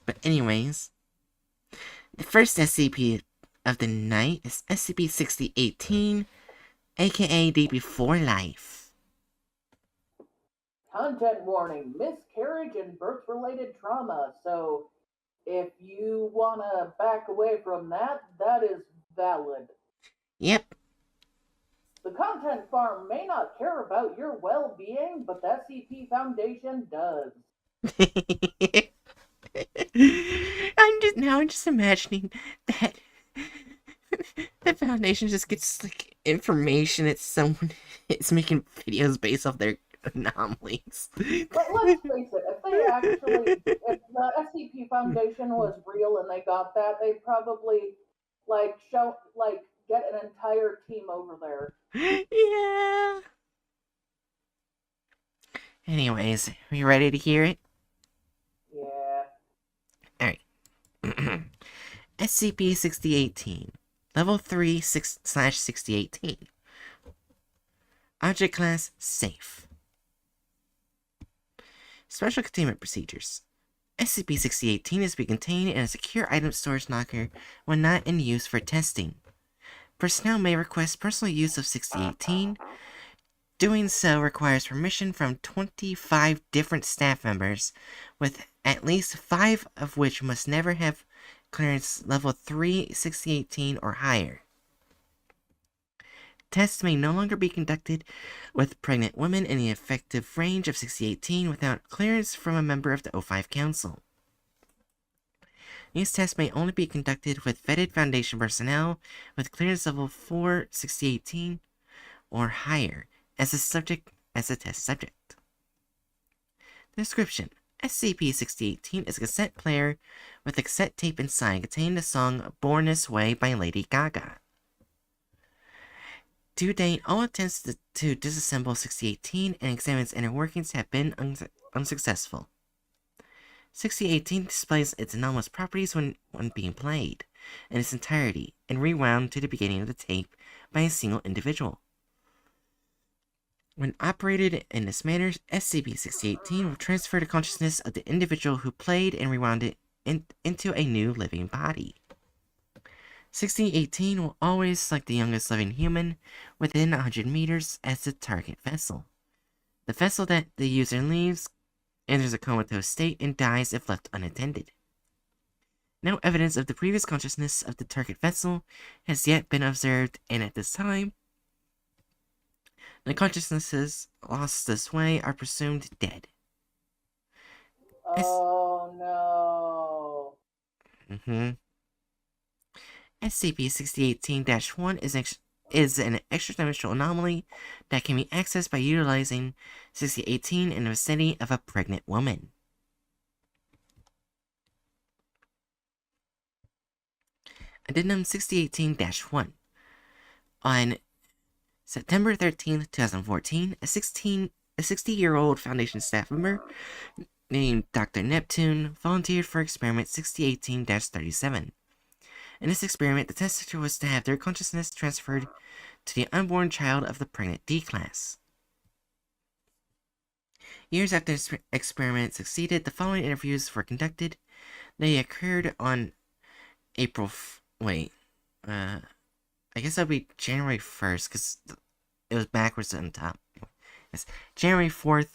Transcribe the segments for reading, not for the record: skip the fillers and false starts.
But anyways, the first SCP of the night is SCP-6018, aka Day Before Life. Content warning, miscarriage and birth-related trauma. So if you want to back away from that, that is valid. Yep. The content farm may not care about your well-being, but the SCP Foundation does. I'm just imagining that the Foundation just gets like information that someone is making videos based off their anomalies. But let's face it, if the SCP Foundation was real and they got that, they'd probably get an entire team over there. Yeah. Anyways, are you ready to hear it? Yeah. Alright. SCP-6018. Level 3 6/6018. Object Class Safe. Special Containment Procedures. SCP-6018 is to be contained in a secure item storage locker when not in use for testing. Personnel may request personal use of 6018. Doing so requires permission from 25 different staff members, with at least 5 of which must never have clearance level 3 6018 or higher. Tests may no longer be conducted with pregnant women in the effective range of 6018 without clearance from a member of the O5 Council. These tests may only be conducted with vetted Foundation personnel with clearance level 4 6018 or higher as a test subject. Description: SCP-6018 is a cassette player with a cassette tape inside containing the song Born This Way by Lady Gaga. To date, all attempts to disassemble 6018 and examine its inner workings have been unsuccessful. 6018 displays its anomalous properties when being played in its entirety and rewound to the beginning of the tape by a single individual. When operated in this manner, SCP-6018 will transfer the consciousness of the individual who played and rewound it into a new living body. 6018 will always select the youngest living human within 100 meters as the target vessel. The vessel that the user leaves enters a comatose state and dies if left unattended. No evidence of the previous consciousness of the target vessel has yet been observed, and at this time, the consciousnesses lost this way are presumed dead. Oh no. SCP-6018-1 is an extra-dimensional anomaly that can be accessed by utilizing 6018 in the vicinity of a pregnant woman. Addendum 6018-1. On September 13, 2014, a 60-year-old Foundation staff member named Dr. Neptune volunteered for experiment 6018-37. In this experiment, the test subject was to have their consciousness transferred to the unborn child of the pregnant D-class. Years after this experiment succeeded, the following interviews were conducted. They occurred on I guess that'll be January 1st, because it was backwards on top. Yes, January 4th,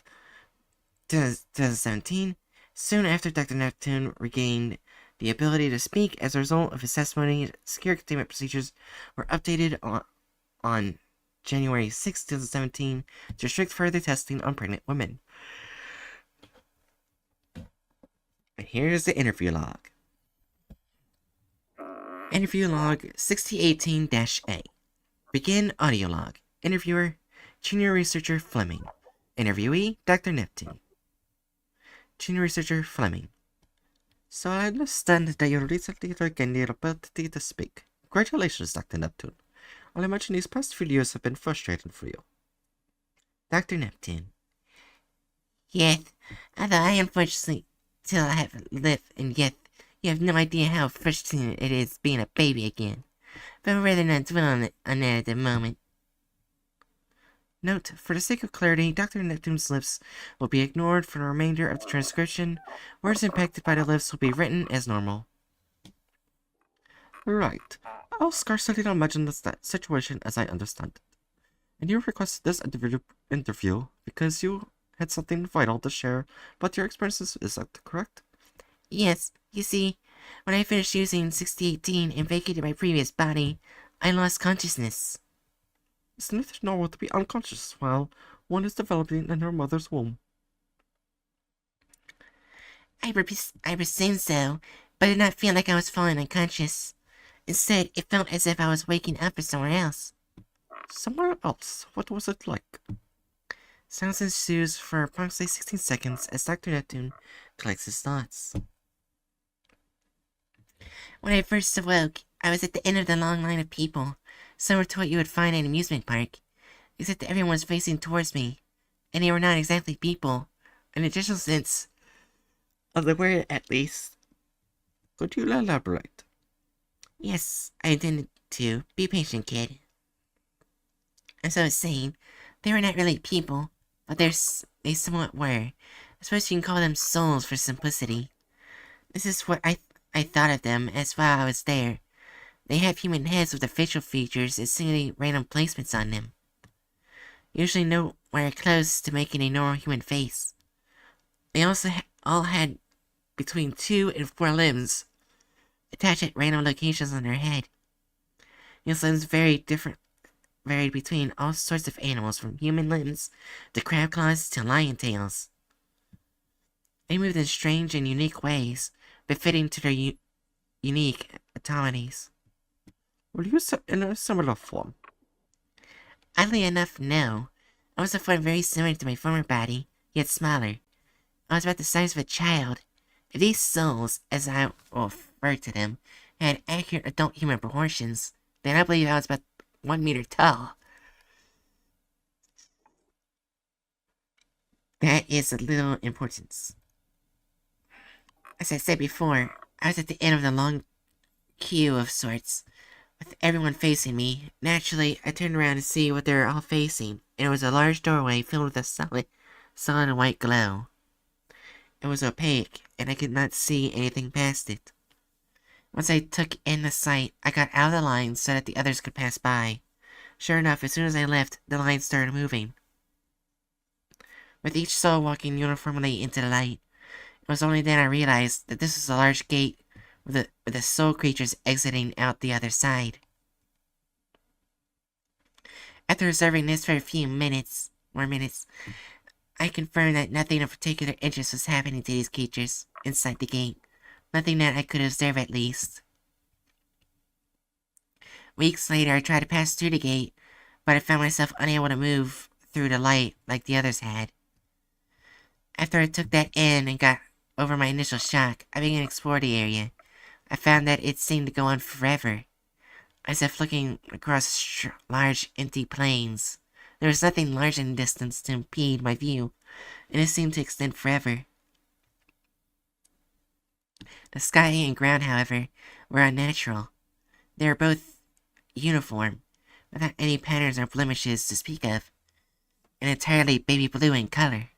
2017, soon after Dr. Neptune regained the ability to speak as a result of his testimony. Secure containment procedures were updated on January 6, 2017 to restrict further testing on pregnant women. And here's the interview log. Interview log 6018-A. Begin audio log. Interviewer: Junior Researcher Fleming. Interviewee: Dr. Neptune. Junior Researcher Fleming: So I understand that you recently regained the ability to speak. Congratulations, Dr. Neptune. I imagine these past few years have been frustrating for you. Dr. Neptune: Yes, although I unfortunately still have lived, and yet you have no idea how frustrating it is being a baby again. But I'd rather not dwell on that at the moment. Note, for the sake of clarity, Dr. Neptune's lips will be ignored for the remainder of the transcription. Words impacted by the lips will be written as normal. Right. I'll scarcely imagine this situation as I understand it. And you requested this interview because you had something vital to share about your experiences, is that correct? Yes. You see, when I finished using 6018 and vacated my previous body, I lost consciousness. Isn't it normal to be unconscious while one is developing in her mother's womb? I presume so, but it did not feel like I was falling unconscious. Instead, it felt as if I was waking up or somewhere else. Somewhere else? What was it like? Silence ensues for approximately 16 seconds as Dr. Neptune collects his thoughts. When I first awoke, I was at the end of the long line of people, similar to what you would find at an amusement park, except that everyone was facing towards me, and they were not exactly people, in a general sense of the word at least. Could you elaborate? Yes, I intended to. Be patient, kid. As I was saying, they were not really people, but they somewhat were. I suppose you can call them souls for simplicity. This is what I thought of them as while I was there. They have human heads with their facial features and seemingly random placements on them. Usually nowhere close to making a normal human face. They also all had between 2 and 4 limbs attached at random locations on their head. These limbs varied between all sorts of animals, from human limbs to crab claws to lion tails. They moved in strange and unique ways, befitting to their unique autonomies. Were you in a similar form? Oddly enough, no. I was a form very similar to my former body, yet smaller. I was about the size of a child. If these souls, as I will refer to them, had accurate adult human proportions, then I believe I was about 1 meter tall. That is of little importance. As I said before, I was at the end of the long queue of sorts, with everyone facing me. Naturally, I turned around to see what they were all facing, and it was a large doorway filled with a solid white glow. It was opaque, and I could not see anything past it. Once I took in the sight, I got out of the line so that the others could pass by. Sure enough, as soon as I left, the line started moving, with each soul walking uniformly into the light. It was only then I realized that this was a large gate with the soul creatures exiting out the other side. After observing this for a few minutes, I confirmed that nothing of particular interest was happening to these creatures inside the gate. Nothing that I could observe, at least. Weeks later, I tried to pass through the gate, but I found myself unable to move through the light like the others had. After I took that in and got over my initial shock, I began to explore the area. I found that it seemed to go on forever, as if looking across large, empty plains. There was nothing large in the distance to impede my view, and it seemed to extend forever. The sky and ground, however, were unnatural. They were both uniform, without any patterns or blemishes to speak of, and entirely baby blue in color.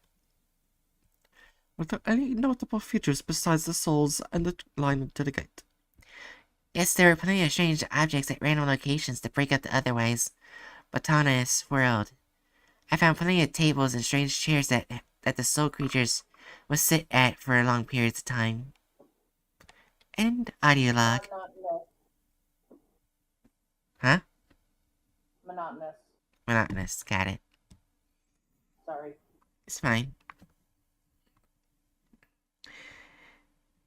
Were there any notable features besides the souls and the line to the gate? Yes, there were plenty of strange objects at random locations to break up the otherwise monotonous world. I found plenty of tables and strange chairs that the soul creatures would sit at for long periods of time. End audio log. Monotonous. Huh? Monotonous. Monotonous, got it. Sorry. It's fine.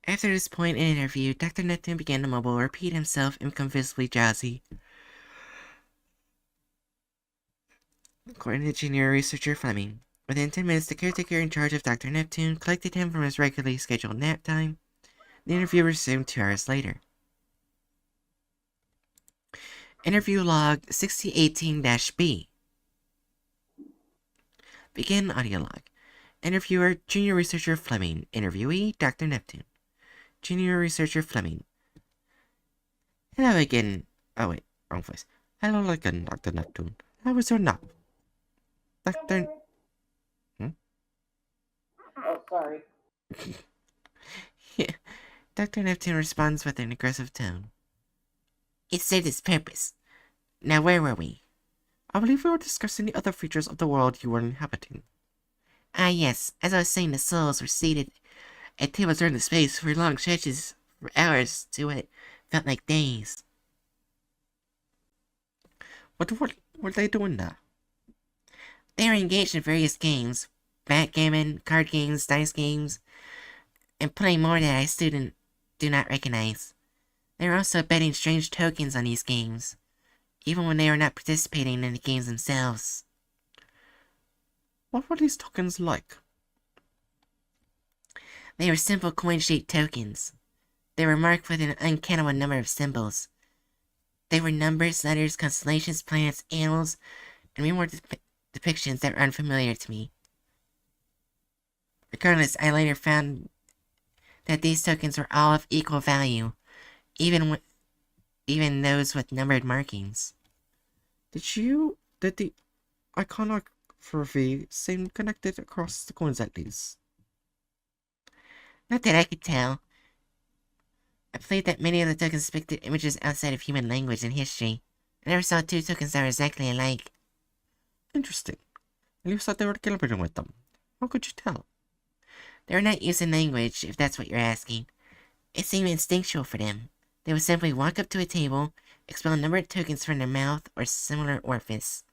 After this point in the interview, Dr. Neptune began to mumble, repeat himself, and become visibly drowsy. According to junior researcher Fleming, within 10 minutes, the caretaker in charge of Dr. Neptune collected him from his regularly scheduled nap time. The interview resumed 2 hours later. Interview log 6018-B. Begin audio log. Interviewer, junior researcher Fleming. Interviewee, Dr. Neptune. Junior researcher Fleming. Hello again. Oh wait, wrong voice. Hello again, Dr. Neptune. How was your nap? Dr. Hmm? Oh, sorry. Yeah. Dr. Neptune responds with an aggressive tone. It served its purpose. Now where were we? I believe we were discussing the other features of the world you were inhabiting. Ah yes, as I was saying, the souls were seated at tables around the space for long stretches, for hours to what felt like days. What were they doing there? They were engaged in various games, backgammon, card games, dice games, and plenty more that I do not recognize. They were also betting strange tokens on these games, even when they were not participating in the games themselves. What were these tokens like? They were simple coin-shaped tokens. They were marked with an uncountable number of symbols. They were numbers, letters, constellations, planets, animals, and many more depictions that were unfamiliar to me. Regardless, I later found that these tokens were all of equal value, even those with numbered markings. Did the iconography seem connected across the coins at least? Not that I could tell. I believe that many of the tokens depicted images outside of human language and history. I never saw two tokens that were exactly alike. Interesting. And you said they were collaborating with them. How could you tell? They were not using language, if that's what you're asking. It seemed instinctual for them. They would simply walk up to a table, expel a number of tokens from their mouth or similar orifice,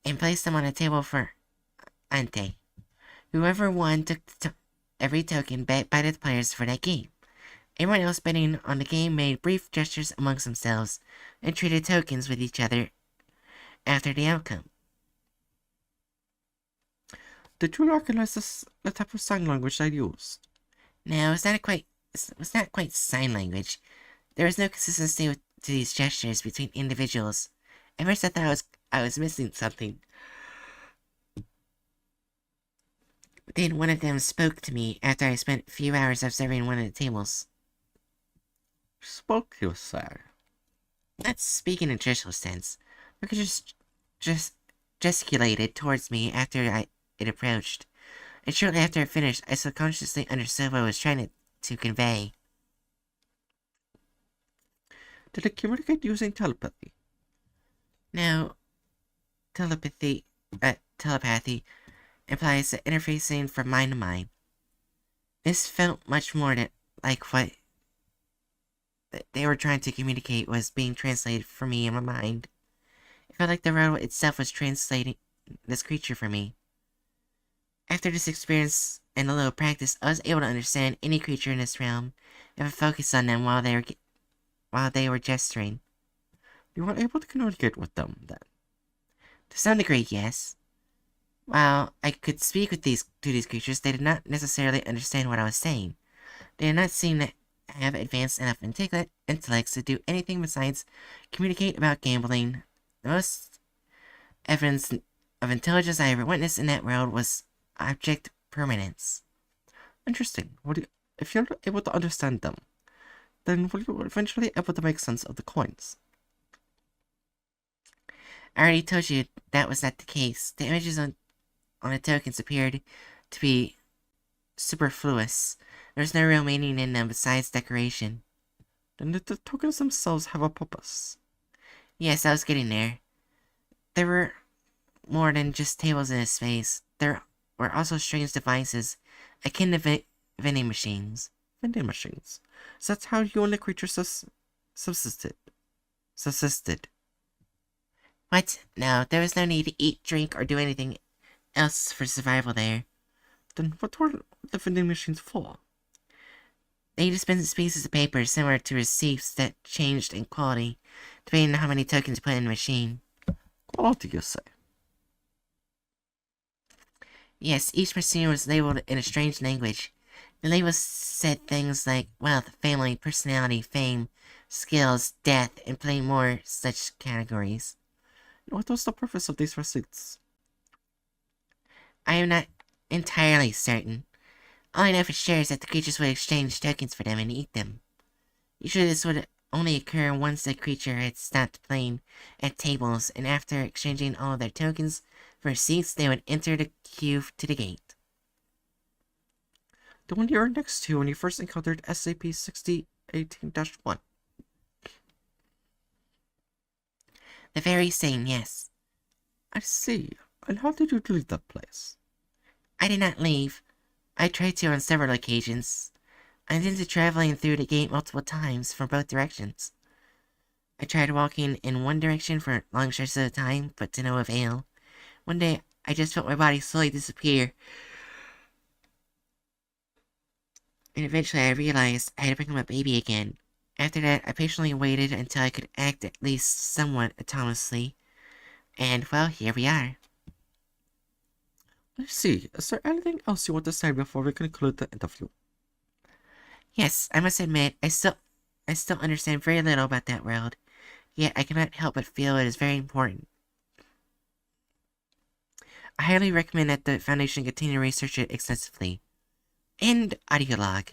and place them on a table for ante. Whoever won took every token bet by the players for that game. Everyone else betting on the game made brief gestures amongst themselves and traded tokens with each other after the outcome. Did you recognize the type of sign language they used? No, it's not quite sign language. There was no consistency to these gestures between individuals. At first I thought I was missing something. Then one of them spoke to me after I spent a few hours observing one of the tables. Spoke, you say? Not speaking in a traditional sense. I could just gesticulated towards me after it approached. And shortly after it finished, I subconsciously understood what I was trying to convey. Did it communicate using telepathy? No. Telepathy implies interfacing from mind to mind. This felt much more like what they were trying to communicate was being translated for me in my mind. It felt like the world itself was translating this creature for me. After this experience and a little practice, I was able to understand any creature in this realm if I focused on them while they were gesturing. You were able to communicate with them, then? To some degree, yes. While I could speak to these creatures, they did not necessarily understand what I was saying. They did not seem to have advanced enough intellects to do anything besides communicate about gambling. The most evidence of intelligence I ever witnessed in that world was object permanence. Interesting. If you're able to understand them, then will you eventually able to make sense of the coins? I already told you that was not the case. The images on the tokens appeared to be superfluous. There's no real meaning in them besides decoration. Then did the tokens themselves have a purpose? Yes, I was getting there. There were more than just tables in a space. There were also strange devices, akin to vending machines. Vending machines? So that's how you and the creature subsisted? What? No, there was no need to eat, drink, or do anything else for survival there. Then what were the vending machines for? They dispensed pieces of paper similar to receipts that changed in quality, depending on how many tokens you put in the machine. Quality, you say? Yes, each machine was labeled in a strange language. The labels said things like wealth, family, personality, fame, skills, death, and plenty more such categories. What was the purpose of these receipts? I am not entirely certain. All I know for sure is that the creatures would exchange tokens for them and eat them. Usually this would only occur once the creature had stopped playing at tables, and after exchanging all their tokens for seats, they would enter the queue to the gate. The one you were next to when you first encountered SCP-6018-1. The very same, yes. I see. And how did you leave that place? I did not leave. I tried to on several occasions. I intended traveling through the gate multiple times from both directions. I tried walking in one direction for long stretches at a time, but to no avail. One day, I just felt my body slowly disappear. And eventually I realized I had become a baby again. After that, I patiently waited until I could act at least somewhat autonomously. And, well, here we are. I see. Is there anything else you want to say before we conclude the interview? Yes, I must admit, I still understand very little about that world. Yet I cannot help but feel it is very important. I highly recommend that the Foundation continue to research it extensively. End audio log.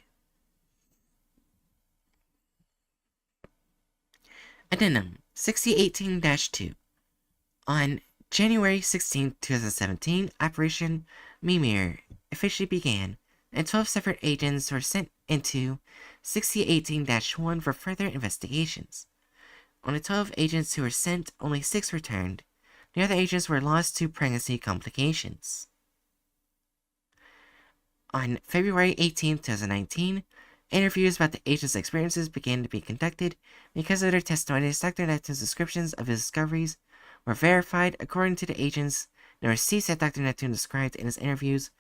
Addendum 6018-2. On January 16, 2017, Operation Mimir officially began, and 12 separate agents were sent into 6018-1 for further investigations. On the 12 agents who were sent, only 6 returned. The other agents were lost to pregnancy complications. On February 18, 2019, interviews about the agents' experiences began to be conducted. Because of their testimonies, Dr. Neptune's descriptions of his discoveries were verified. According to the agents, the receipts that Dr. Neptune described in his interviews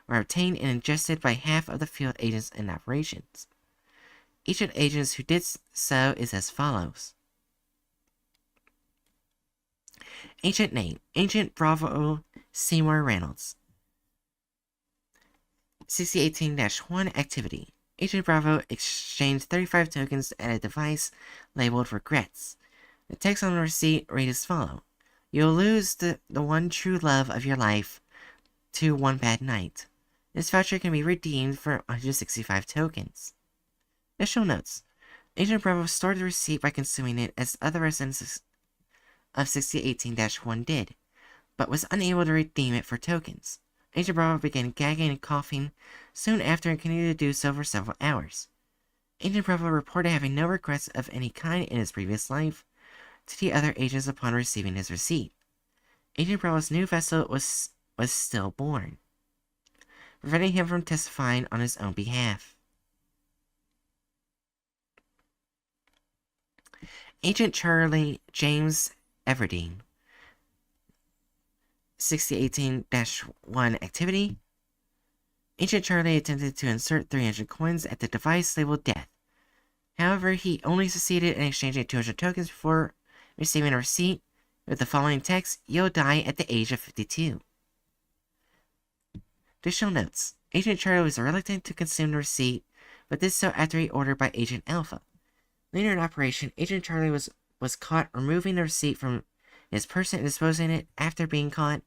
were obtained and ingested by half of the field agents in operations. Each of the agents who did so is as follows. Agent name: Agent Bravo Seymour Reynolds. 6018-1 activity. Agent Bravo exchanged 35 tokens at a device labeled Regrets. The text on the receipt read as follows. You'll lose the one true love of your life to one bad night. This voucher can be redeemed for 165 tokens. Additional notes. Agent Bravo stored the receipt by consuming it as other residents of 6018-1 did, but was unable to redeem it for tokens. Agent Bravo began gagging and coughing soon after and continued to do so for several hours. Agent Bravo reported having no regrets of any kind in his previous life to the other agents upon receiving his receipt. Agent Bravo's new vessel was stillborn, preventing him from testifying on his own behalf. Agent Charlie James Everdeen. 6018-1 activity. Agent Charlie attempted to insert 300 coins at the device labeled Death. However, he only succeeded in exchanging 200 tokens before receiving a receipt with the following text: You'll die at the age of 52. Additional notes. Agent Charlie was reluctant to consume the receipt, but did so after he ordered by Agent Alpha. Later in operation, Agent Charlie was caught removing the receipt from his person and disposing it. After being caught,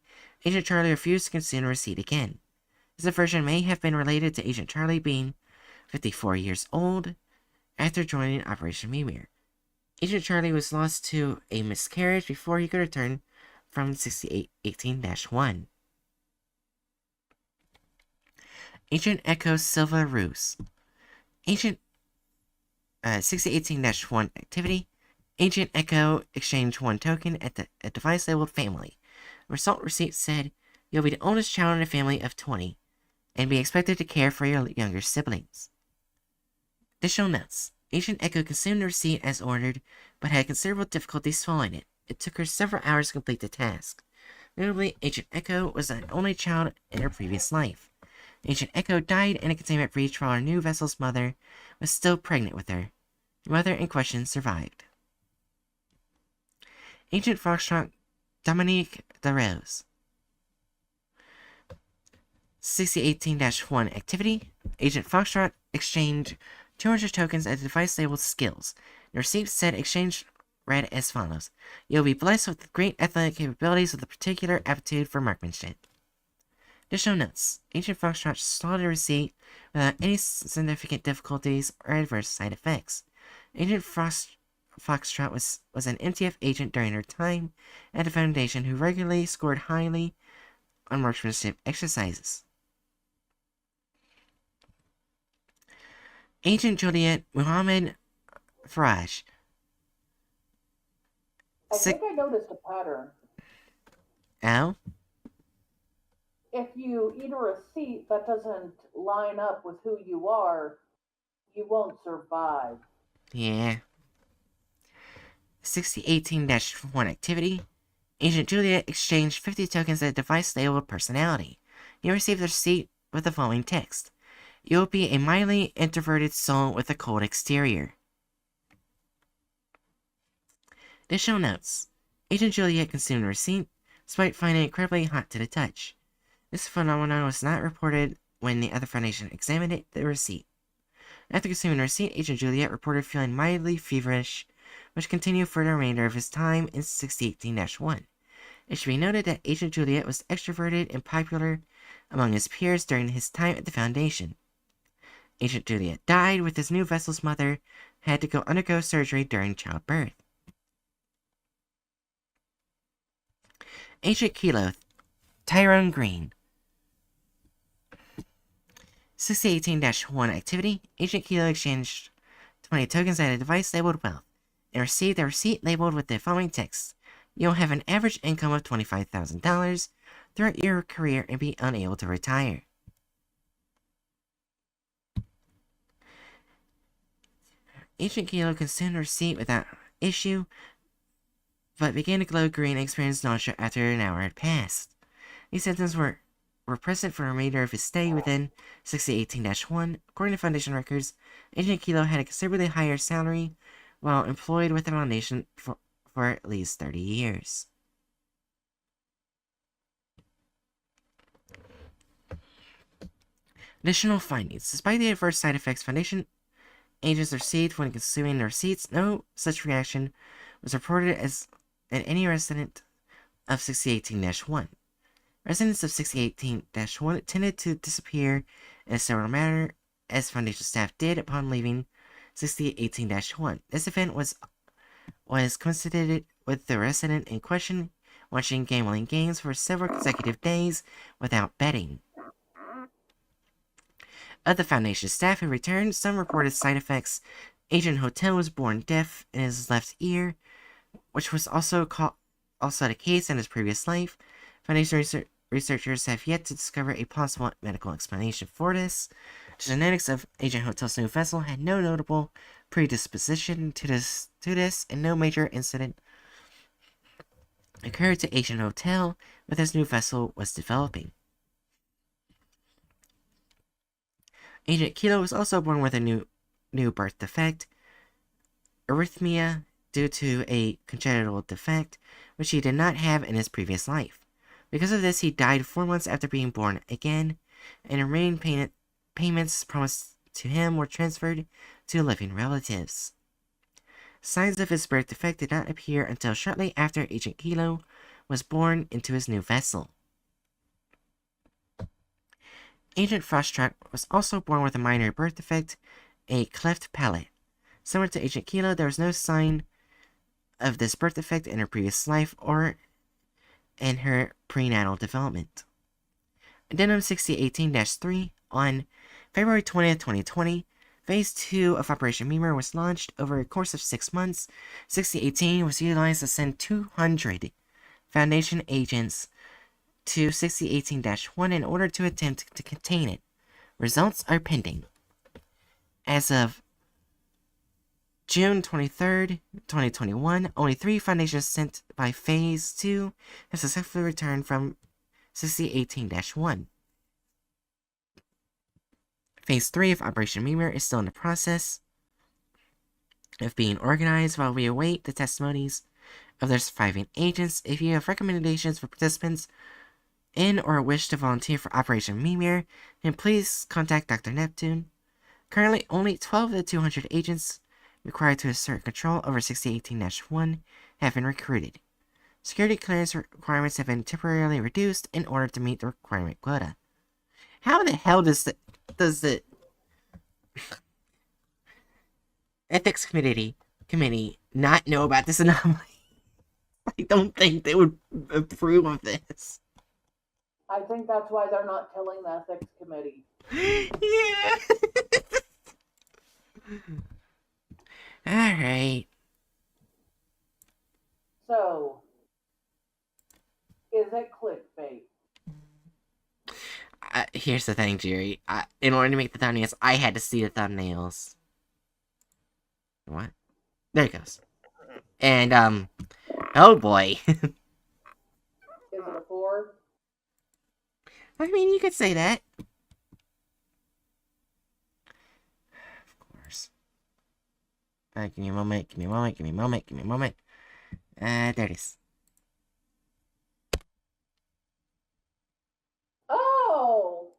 Agent Charlie refused to consume the receipt again. This aversion may have been related to Agent Charlie being 54 years old after joining Operation Mimir. Agent Charlie was lost to a miscarriage before he could return from 6818-1. Agent Echo Silva Ruse. Agent 6018-1 activity. Agent Echo exchanged 1 token at a device labeled Family. The result receipt said, You'll be the oldest child in a family of 20, and be expected to care for your younger siblings. Additional notes. Agent Echo consumed the receipt as ordered, but had considerable difficulty swallowing it. It took her several hours to complete the task. Notably, Agent Echo was an only child in her previous life. Agent Echo died in a containment breach while her new vessel's mother was still pregnant with her. The mother in question survived. Agent Foxtrot Dominique DeRose. 6018-1 activity. Agent Foxtrot exchanged 200 tokens at a device labeled Skills. The receipt said exchange read as follows. You'll be blessed with great athletic capabilities with a particular aptitude for marksmanship. Additional notes. Agent Foxtrot swallowed the receipt without any significant difficulties or adverse side effects. Agent Foxtrot was an MTF agent during her time at the Foundation who regularly scored highly on marksmanship exercises. Agent Juliet Muhammad Faraj. I think I noticed a pattern. Oh? If you eat a receipt that doesn't line up with who you are, you won't survive. Yeah. 6018-1 activity. Agent Juliet exchanged 50 tokens at a device labeled personality. You received a receipt with the following text. You'll be a mildly introverted soul with a cold exterior. Additional notes. Agent Juliet consumed the receipt, despite finding it incredibly hot to the touch. This phenomenon was not reported when the other Foundation examined the receipt. After consuming the receipt, Agent Juliet reported feeling mildly feverish, which continued for the remainder of his time in 6018-1. It should be noted that Agent Juliet was extroverted and popular among his peers during his time at the Foundation. Agent Juliet died with his new vessel's mother had to undergo surgery during childbirth. Agent Kilo, Tyrone Green. 6018-1 activity. Agent Kilo exchanged 20 tokens at a device labeled Wealth and received a receipt labeled with the following text. You'll have an average income of $25,000 throughout your career and be unable to retire. Agent Kilo consumed the receipt without issue, but began to glow green and experienced nausea after an hour had passed. These symptoms were present for the remainder of his stay within 6018-1. According to Foundation records, Agent Kilo had a considerably higher salary while employed with the Foundation for at least 30 years. Additional findings. Despite the adverse side effects Foundation agents received when consuming the receipts, no such reaction was reported as in any resident of 6018-1. Residents of 6018-1 tended to disappear in a similar manner as Foundation staff did upon leaving 6018-1. This event was coincided with the resident in question watching gambling games for several consecutive days without betting. Of the Foundation staff who returned, some reported side effects. Agent Hotel was born deaf in his left ear, which was also the case in his previous life. Foundation researchers have yet to discover a possible medical explanation for this. The genetics of Agent Hotel's new vessel had no notable predisposition to this, and no major incident occurred to Agent Hotel when his new vessel was developing. Agent Kilo was also born with a new birth defect, arrhythmia, due to a congenital defect, which he did not have in his previous life. Because of this, he died 4 months after being born again, and remaining payments promised to him were transferred to living relatives. Signs of his birth defect did not appear until shortly after Agent Kilo was born into his new vessel. Agent Foxtrot was also born with a minor birth defect, a cleft palate. Similar to Agent Kilo, there was no sign of this birth defect in her previous life or in her prenatal development. Addendum 6018-3. On February 20th, 2020, Phase 2 of Operation Memur was launched over a course of 6 months. 6018 was utilized to send 200 Foundation agents to 6018-1 in order to attempt to contain it. Results are pending. As of June 23rd, 2021, only 3 Foundations sent by Phase 2 have successfully returned from 6018-1. Phase 3 of Operation Memur is still in the process of being organized while we await the testimonies of their surviving agents. If you have recommendations for participants in or wish to volunteer for Operation Memur, then please contact Dr. Neptune. Currently, only 12 of the 200 agents required to assert control over 6018-1 have been recruited. Security clearance requirements have been temporarily reduced in order to meet the requirement quota. How the hell does the Ethics Committee committee not know about this anomaly? I don't think they would approve of this. I think that's why they're not telling the ethics committee. Yeah. Alright. So, is it clickbait? Here's the thing, Jerry. In order to make the thumbnails, I had to see the thumbnails. What? There it goes. And, oh boy. Is it a 4? I mean, you could say that. Of course. Give me a moment, give me a moment, give me a moment, give me a moment. There it is. Oh!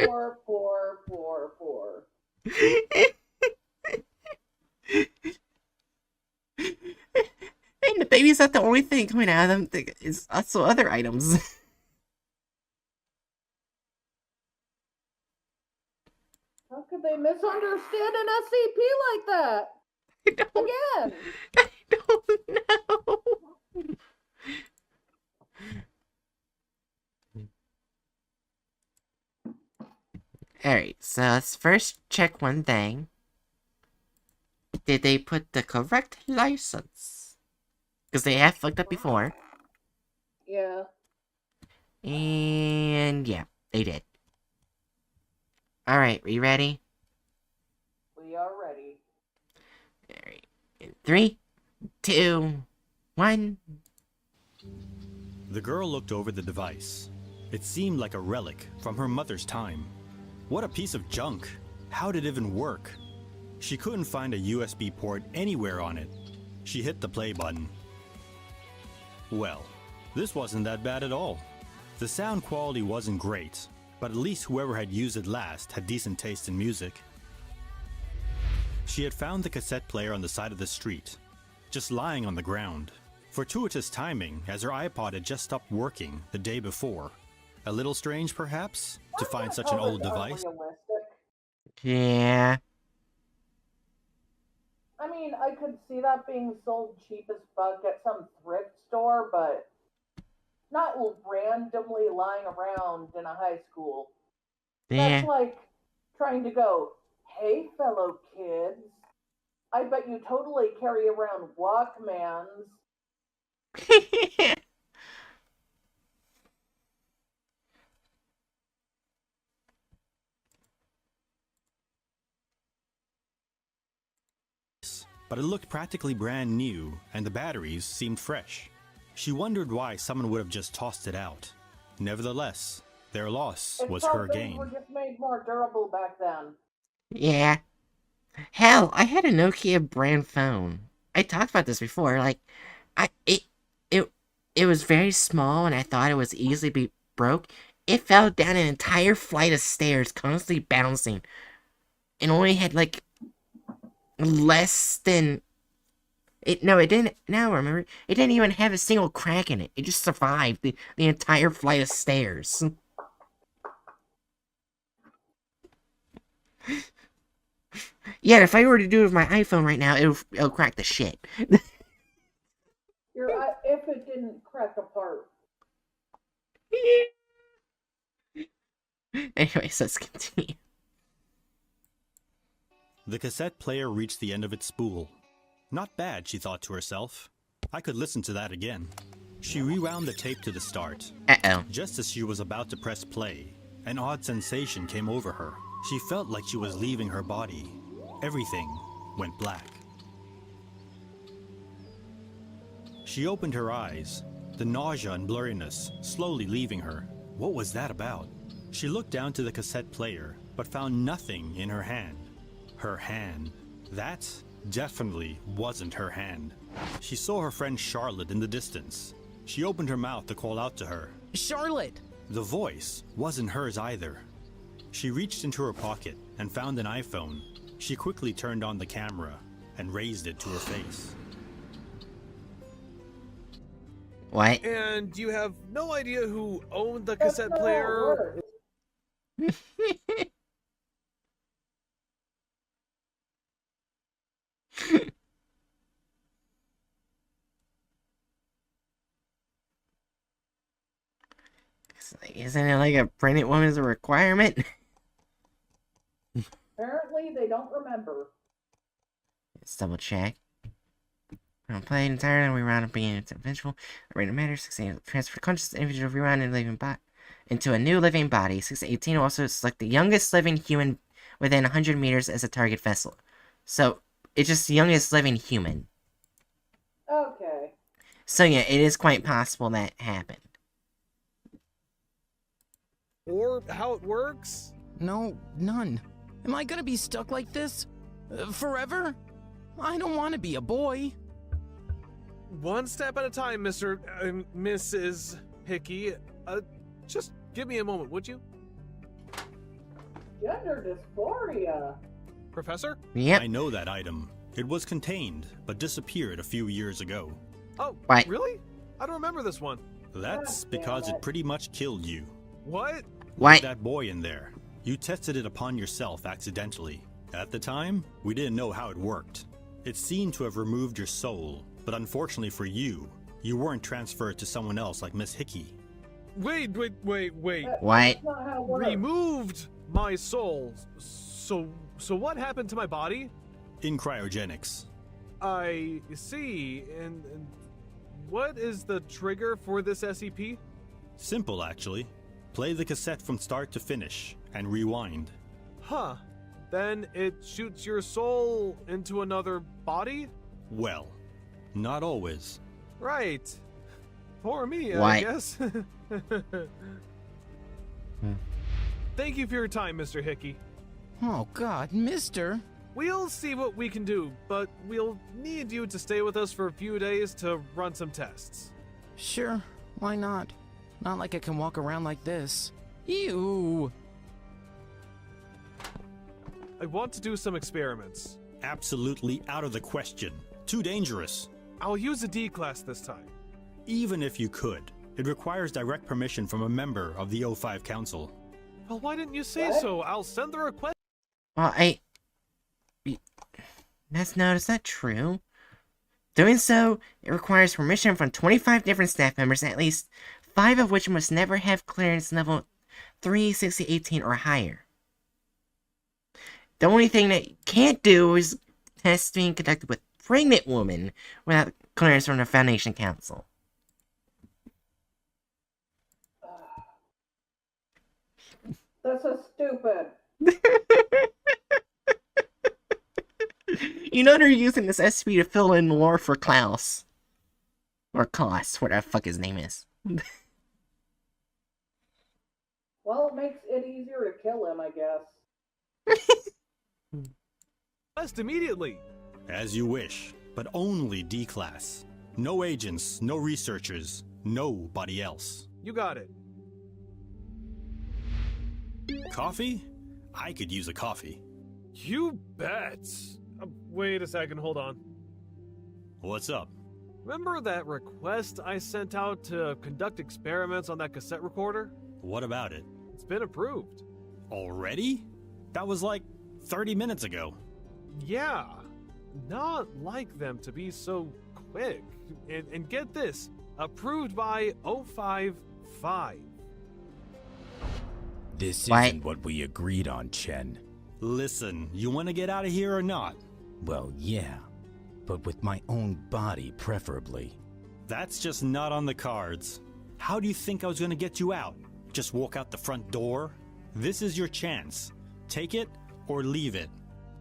4, 4, 4, 4. And the baby's not the only thing coming out of them. It's also other items. How could they misunderstand an SCP like that? Again! I don't know. Alright, so let's first check one thing. Did they put the correct license? Because they have fucked up before. Yeah. And yeah, they did. Alright, are you ready? We are ready. Alright. 3, 2, 1. The girl looked over the device. It seemed like a relic from her mother's time. What a piece of junk. How did it even work? She couldn't find a USB port anywhere on it. She hit the play button. Well, this wasn't that bad at all. The sound quality wasn't great, but at least whoever had used it last had decent taste in music. She had found the cassette player on the side of the street, just lying on the ground. Fortuitous timing, as her iPod had just stopped working the day before. A little strange, perhaps, to find such an old device? Yeah. I mean, I could see that being sold cheap as fuck at some thrift store, but not randomly lying around in a high school. Yeah. That's like trying to go, hey, fellow kids, I bet you totally carry around Walkmans. But it looked practically brand new, and the batteries seemed fresh. She wondered why someone would have just tossed it out. Nevertheless, their loss was her gain. Were just made more durable back then. Yeah. Hell, I had a Nokia brand phone. I talked about this before. Like, it was very small, and I thought it was easily be broke. It fell down an entire flight of stairs, constantly bouncing, and only had like less than it. No, it didn't. Now I remember, it didn't even have a single crack in it. It just survived the entire flight of stairs. Yeah, if I were to do it with my iPhone right now, it'll crack the shit. If it didn't crack apart. Anyways, let's continue. The cassette player reached the end of its spool. Not bad, she thought to herself. I could listen to that again. She rewound the tape to the start. Uh-oh. Just as she was about to press play, an odd sensation came over her. She felt like she was leaving her body. Everything went black. She opened her eyes, the nausea and blurriness slowly leaving her. What was that about? She looked down to the cassette player, but found nothing in her hand. Her hand. That definitely wasn't her hand. She saw her friend Charlotte in the distance. She opened her mouth to call out to her. Charlotte! The voice wasn't hers either. She reached into her pocket and found an iPhone. She quickly turned on the camera and raised it to her face. What? And you have no idea who owned the cassette player? Isn't it like a pregnant woman's a requirement? Apparently, they don't remember. Let's double check. Played entirely, we round up being its eventual random matter. 16 transfer conscious individual rewound and living into a new living body. 618 will also select the youngest living human within 100 meters as a target vessel. So it's just the youngest living human. Okay. So yeah, it is quite possible that happened. Or how it works? No, none. Am I gonna be stuck like this? Forever? I don't want to be a boy. One step at a time, Mrs. Hickey. Just give me a moment, would you? Gender dysphoria. Professor? Yep. I know that item. It was contained, but disappeared a few years ago. Oh, What? really? I don't remember this one. That's God damn because it. it pretty much killed you. What? What? That boy in there. You tested it upon yourself accidentally. At the time, we didn't know how it worked. It seemed to have removed your soul, but unfortunately for you, you weren't transferred to someone else like Miss Hickey. Wait. What? That's not how it works. Removed my soul. So what happened to my body? In cryogenics. I see. And what is the trigger for this SCP? Simple, actually. Play the cassette from start to finish, and rewind. Huh. Then it shoots your soul into another body? Well, not always. Right. Poor me, Why? I guess. Thank you for your time, Mr. Hickey. Oh God, mister. We'll see what we can do, but we'll need you to stay with us for a few days to run some tests. Sure, why not? Not like I can walk around like this. Ew. I want to do some experiments. Absolutely out of the question. Too dangerous. I'll use a D class this time. Even if you could, it requires direct permission from a member of the O5 Council. Well, why didn't you say What? so? I'll send the request. Well, that's not true. Doing so, it requires permission from 25 different staff members, at least 5 of which must never have clearance level 3, 6018 or higher. The only thing that you can't do is tests being conducted with pregnant women without clearance from the Foundation Council. This is stupid. You know they're using this SCP to fill in lore for Klaus. Or Klaus, whatever the fuck his name is. Well, it makes it easier to kill him, I guess. Request immediately. As you wish, but only D-Class. No agents, no researchers, nobody else. You got it. Coffee? I could use a coffee. You bet. Wait a second, hold on. What's up? Remember that request I sent out to conduct experiments on that cassette recorder? What about it? It's been approved. Already? That was like 30 minutes ago. Yeah, not like them to be so quick. And get this, approved by 055. This What? isn't what we agreed on, Chen. Listen, you want to get out of here or not? Well, yeah, but with my own body, preferably. That's just not on the cards. How do you think I was going to get you out? Just walk out the front door? This is your chance. Take it or leave it.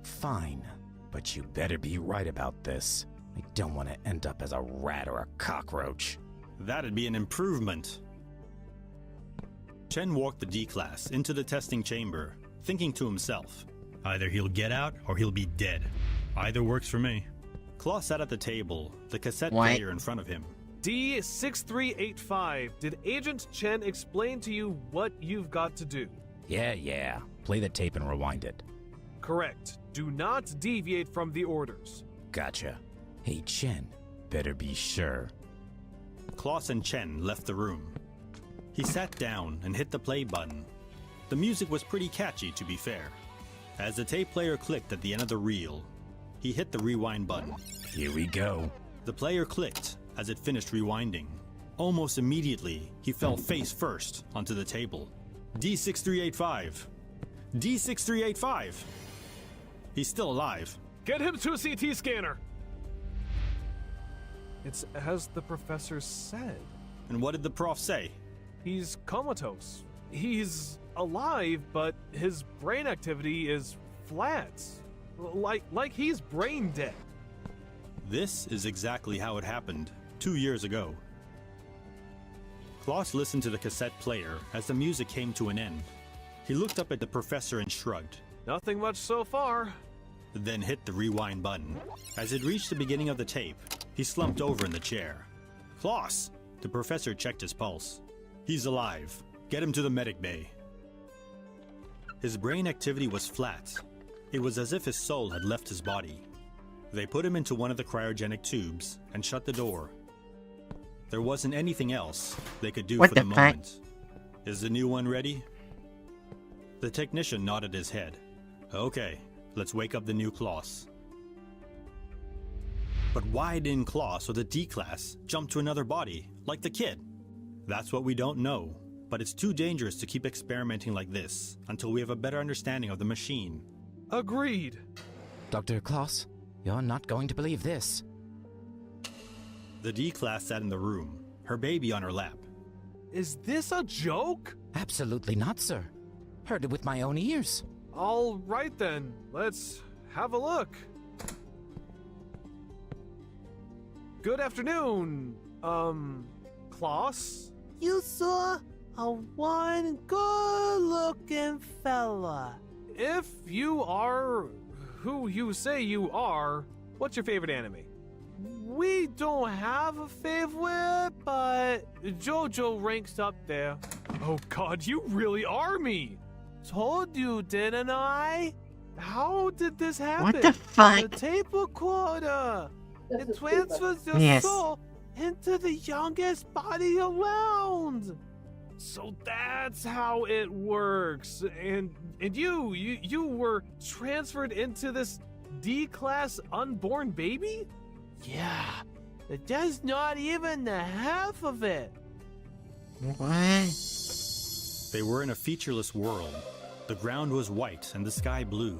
Fine, but you better be right about this. I don't want to end up as a rat or a cockroach. That'd be an improvement. Chen walked the D-Class into the testing chamber, thinking to himself, either he'll get out or he'll be dead. Either works for me. Claw sat at the table, the cassette What? player in front of him. D6385, did Agent Chen explain to you what you've got to do? Yeah. Play the tape and rewind it. Correct. Do not deviate from the orders. Gotcha. Hey, Chen, better be sure. Klaus and Chen left the room. He sat down and hit the play button. The music was pretty catchy, to be fair. As the tape player clicked at the end of the reel, he hit the rewind button. Here we go. The player clicked as it finished rewinding, Almost immediately, he fell face first onto the table. D6385. D6385. He's still alive. Get him to a CT scanner! It's as the professor said. And what did the prof say? He's comatose. He's alive, but his brain activity is flat. Like he's brain dead. This is exactly how it happened 2 years ago. Klaus listened to the cassette player as the music came to an end. He looked up at the professor and shrugged, Nothing much so far. then hit the rewind button. As it reached the beginning of the tape, he slumped over in the chair. Klaus! The professor checked his pulse. He's alive. Get him to the medic bay. His brain activity was flat. It was as if his soul had left his body. They put him into one of the cryogenic tubes and shut the door. There wasn't anything else they could do What for the the fuck? moment. Is the new one ready? The technician nodded his head. Okay, let's wake up the new Klaus. But why didn't Klaus or the D-Class jump to another body, like the kid? That's what we don't know, but it's too dangerous to keep experimenting like this until we have a better understanding of the machine. Agreed. Dr. Klaus, you're not going to believe this. The D-Class sat in the room, her baby on her lap. Is this a joke? Absolutely not, sir. Heard it with my own ears. All right then, let's have a look. Good afternoon, Klaus? You saw a one good-looking fella. If you are who you say you are, what's your favorite anime? We don't have a favorite, but JoJo ranks up there. Oh god, you really are me! Told you, didn't I? How did this happen? What the The fuck? tape recorder. This It is transfers your Yes. soul into the youngest body around. So that's how it works. And you were transferred into this D-class unborn baby? Yeah, but that's not even the half of it. What? They were in a featureless world. The ground was white and the sky blue.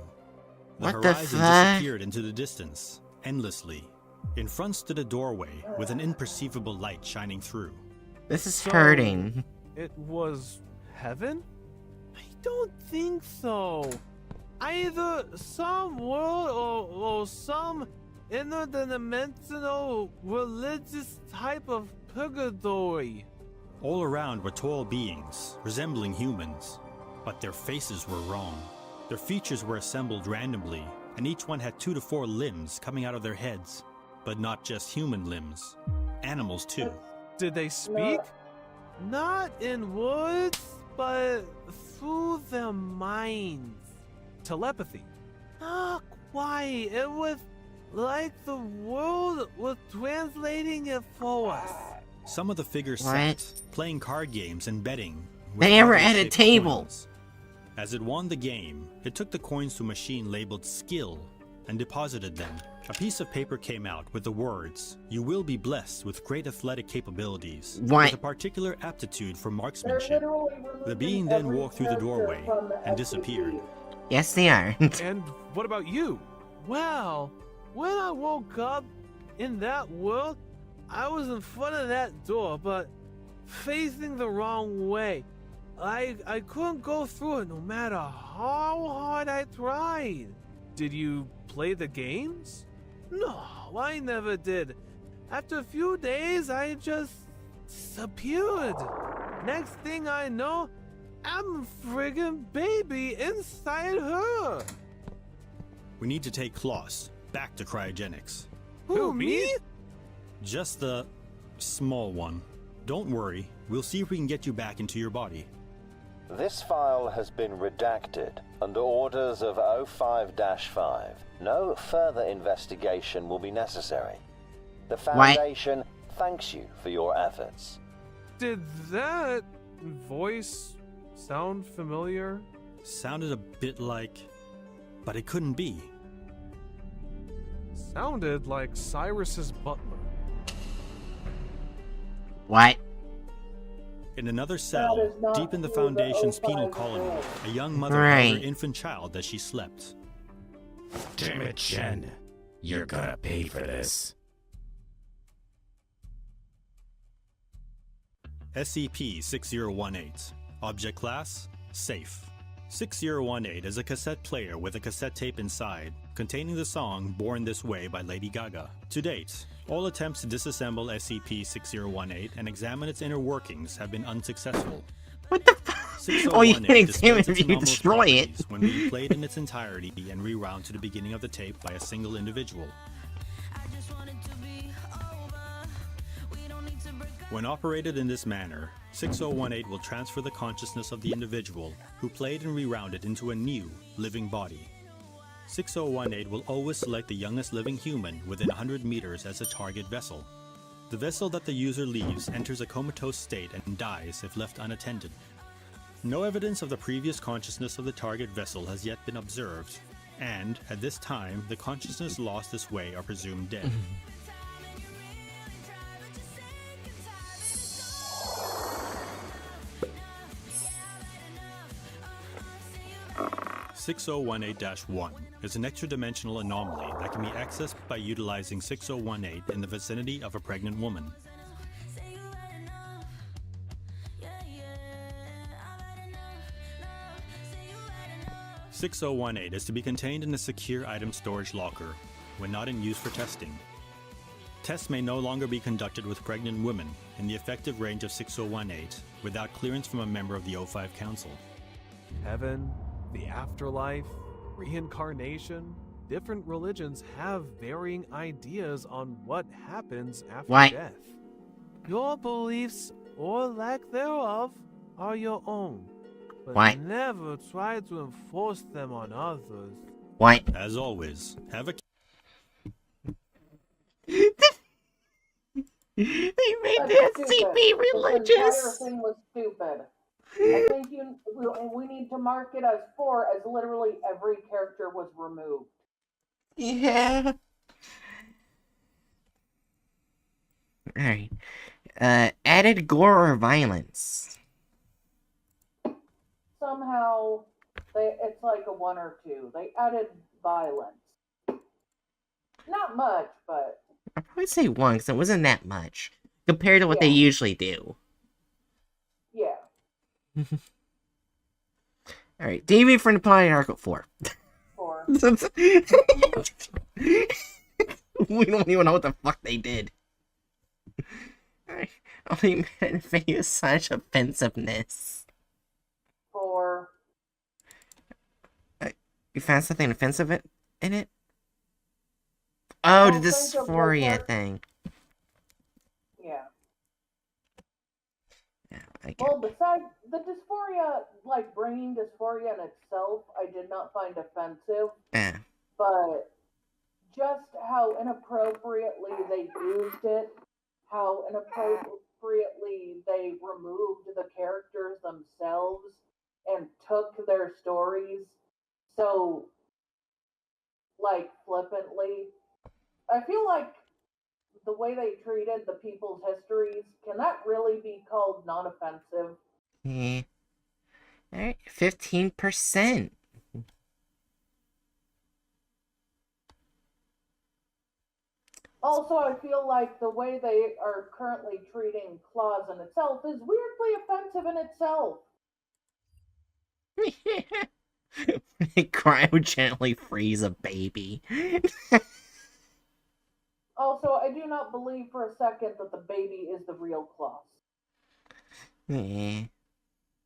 The What the horizon fuck? disappeared into the distance, endlessly. In front stood a doorway with an imperceivable light shining through. This is So- hurting. It was heaven? I don't think so. Either some world or some interdimensional religious type of purgatory. All around were tall beings, resembling humans, but their faces were wrong. Their features were assembled randomly, and each one had 2 to 4 limbs coming out of their heads. But not just human limbs, animals too. Did they speak? Not in words, but through their minds. Telepathy. Not quite. It was like the world was translating it for us. Some of the figures What? sat, playing card games and betting. with They were other at a shaped table. coins. As it won the game, it took the coins to a machine labeled skill and deposited them. A piece of paper came out with the words, "You will be blessed with great athletic capabilities, What? with a particular aptitude for They're marksmanship." literally The removing being then every walked through the character doorway from the and SCP. disappeared. Yes, they are. And what about you? Well, when I woke up in that world, I was in front of that door, but facing the wrong way. I couldn't go through it no matter how hard I tried. Did you play the games? No, I never did. After a few days, I just disappeared. Next thing I know, I'm a friggin' baby inside her. We need to take Klaus back to cryogenics. Who, me? Just the small one. Don't worry, we'll see if we can get you back into your body. This file has been redacted under orders of O5-5. No further investigation will be necessary. The Foundation thanks you for your efforts. Did that voice sound familiar? Sounded a bit like... but it couldn't be. Sounded like Cyrus's butler. What? In another That cell, is not deep in the through Foundation's the penal 05 colony, rule. a young mother held Right. her infant child as she slept. Damn it, Jen. You're gonna pay for this. SCP-6018. Object Class: Safe. 6018 is a cassette player with a cassette tape inside, containing the song Born This Way by Lady Gaga. To date, all attempts to disassemble SCP-6018 and examine its inner workings have been unsuccessful. What the fuck? Oh, you can examine displays if its you anomalous destroy it. properties when being played in its entirety and rewound to the beginning of the tape by a single individual. When operated in this manner, 6018 will transfer the consciousness of the individual who played and rewound it into a new, living body. 6018 will always select the youngest living human within 100 meters as a target vessel. The vessel that the user leaves enters a comatose state and dies if left unattended. No evidence of the previous consciousness of the target vessel has yet been observed, and, at this time, the consciousness lost this way are presumed dead. 6018-1 is an extra-dimensional anomaly that can be accessed by utilizing 6018 in the vicinity of a pregnant woman. SCP-6018 is to be contained in a secure item storage locker when not in use for testing. Tests may no longer be conducted with pregnant women in the effective range of 6018 without clearance from a member of the O5 Council. Heaven, the afterlife, reincarnation. Different religions have varying ideas on what happens after What? death. Your beliefs, or lack thereof, are your own. But What? never try to enforce them on others. What? As always, have a They made That's the stupid. SCP This entire religious. thing was stupid. I think we need to mark it as 4, as literally every character was removed. Yeah. Alright. Added gore or violence. Somehow, it's like a 1 or 2. They added violence. Not much, but I'd probably say 1, because it wasn't that much. Compared to what they Yeah. usually do. yeah. Alright, deviate from the plot in Article 4. 4. We don't even know what the fuck they did. Alright, only manifest such offensiveness. 4. You found something offensive in it? Oh, the Well, think of dysphoria what- thing. Yeah. Yeah, I get Well, besides the dysphoria, like bringing dysphoria in itself, I did not find offensive, Yeah. but just how inappropriately they used it, how inappropriately they removed the characters themselves and took their stories so, like, flippantly. I feel like the way they treated the people's histories, can that really be called non-offensive? Yeah. Alright, 15%. Also, I feel like the way they are currently treating Claus in itself is weirdly offensive in itself. Cryogenically freeze a baby. Also, I do not believe for a second that the baby is the real Claus. Yeah.